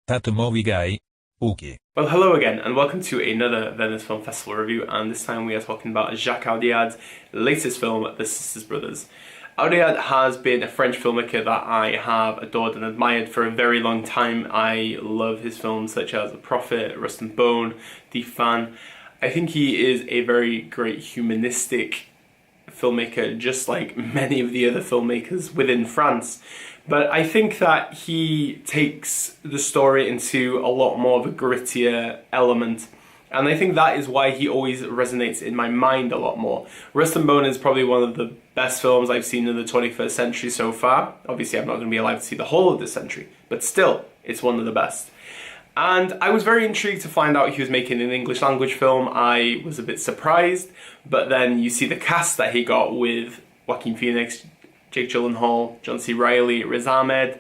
thatmovieguyUK. Well, hello again, and welcome to another Venice Film Festival review, and this time we are talking about Jacques Audiard's latest film, The Sisters Brothers. Audiard has been a French filmmaker that I have adored and admired for a very long time. I love his films such as The Prophet, Rust and Bone, The Fan. I think he is a very great humanistic filmmaker, just like many of the other filmmakers within France. But I think that he takes the story into a lot more of a grittier element. And I think that is why he always resonates in my mind a lot more. Rust and Bone is probably one of the best films I've seen in the 21st century so far. Obviously, I'm not going to be alive to see the whole of this century, but still, it's one of the best. And I was very intrigued to find out he was making an English language film. I was a bit surprised, but then you see the cast that he got with Joaquin Phoenix, Jake Gyllenhaal, John C. Reilly, Riz Ahmed,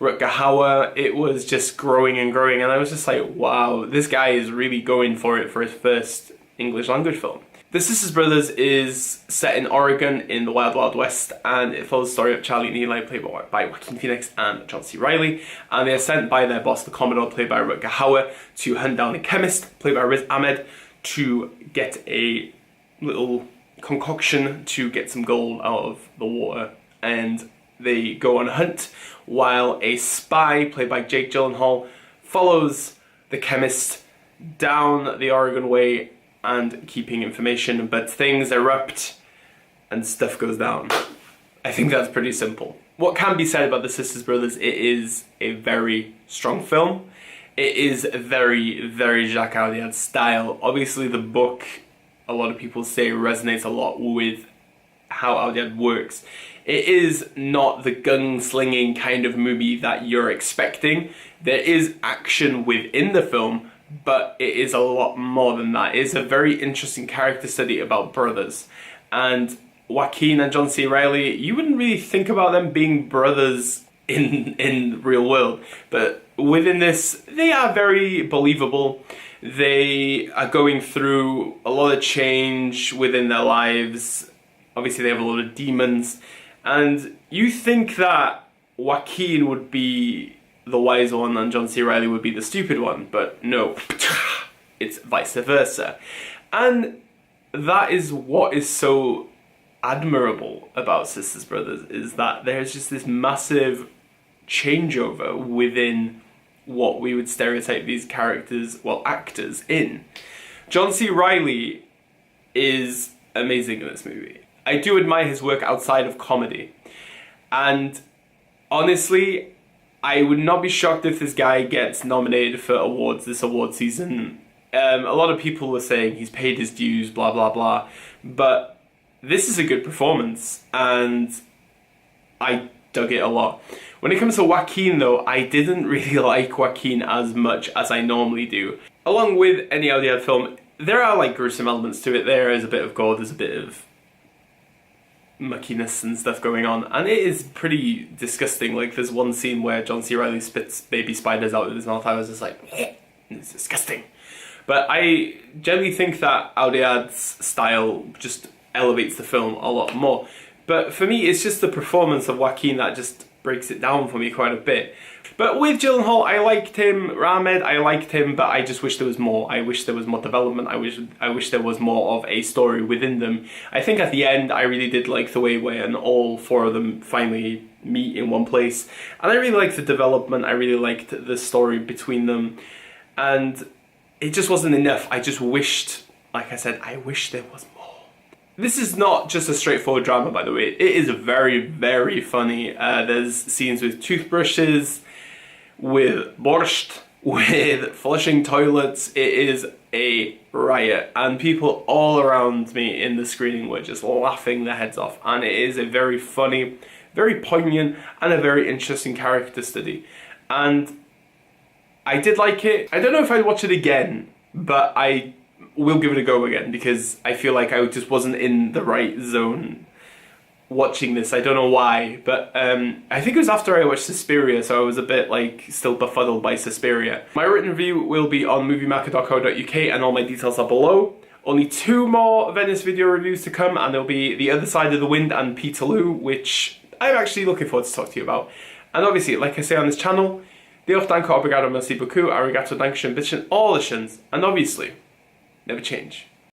Rutger Hauer. It was just growing and growing, and I was just like, wow, this guy is really going for it for his first English language film. The Sisters Brothers is set in Oregon in the Wild Wild West, and it follows the story of Charlie and Eli, played by Joaquin Phoenix and John C. Reilly, and they are sent by their boss, the Commodore, played by Rutger Hauer, to hunt down a chemist, played by Riz Ahmed, to get a little concoction to get some gold out of the water. And they go on a hunt while a spy, played by Jake Gyllenhaal, follows the chemist down the Oregon way and keeping information, but things erupt and stuff goes down. I think that's pretty simple. What can be said about The Sisters Brothers, it is a very strong film. It is very, very Jacques Audiard style. Obviously the book, a lot of people say, resonates a lot with how Audiard works. It is not the gun-slinging kind of movie that you're expecting. There is action within the film, but it is a lot more than that. It's a very interesting character study about brothers. And Joaquin and John C. Reilly, you wouldn't really think about them being brothers in real world, but within this, they are very believable. They are going through a lot of change within their lives. Obviously, they have a lot of demons. And you think that Joaquin would be the wise one and John C. Reilly would be the stupid one, but no, it's vice versa. And that is what is so admirable about Sisters Brothers, is that there's just this massive changeover within what we would stereotype these characters, well, actors in. John C. Reilly is amazing in this movie. I do admire his work outside of comedy. And honestly, I would not be shocked if this guy gets nominated for awards this award season. A lot of people were saying he's paid his dues, blah, blah, blah. But this is a good performance, and I dug it a lot. When it comes to Joaquin, though, I didn't really like Joaquin as much as I normally do. Along with any Audiard film, there are like gruesome elements to it. There is a bit of gore, there's a bit of muckiness and stuff going on, and it is pretty disgusting. Like, there's one scene where John C. Reilly spits baby spiders out of his mouth. I was just like, it's disgusting. But I generally think that Audiard's style just elevates the film a lot more. But for me, it's just the performance of Joaquin that just breaks it down for me quite a bit. But with Gyllenhaal, I liked him. Ahmed, I liked him, but I just wish there was more. I wish there was more development. I wish there was more of a story within them. I think at the end, I really did like the way when all four of them finally meet in one place. And I really liked the development. I really liked the story between them. And it just wasn't enough. I just wished, like I said, I wish there was more. This is not just a straightforward drama, by the way. It is very, very funny. There's scenes with toothbrushes, with borscht, with flushing toilets. It is a riot, and people all around me in the screening were just laughing their heads off. And it is a very funny, very poignant, and a very interesting character study. And I did like it. I don't know if I'd watch it again, but I will give it a go again, because I feel like I just wasn't in the right zone watching this. I don't know why, but I think it was after I watched Suspiria, so I was a bit like still befuddled by Suspiria. My written review will be on moviemarket.co.uk, and all my details are below. Only 2 more Venice video reviews to come, and there'll be The Other Side of the Wind and Peterloo, which I'm actually looking forward to talk to you about. And obviously, like I say on this channel, Diolch, danke, obrigado, merci beaucoup, arigato, dankeschön, bitteschön, all the shins, and obviously, never change.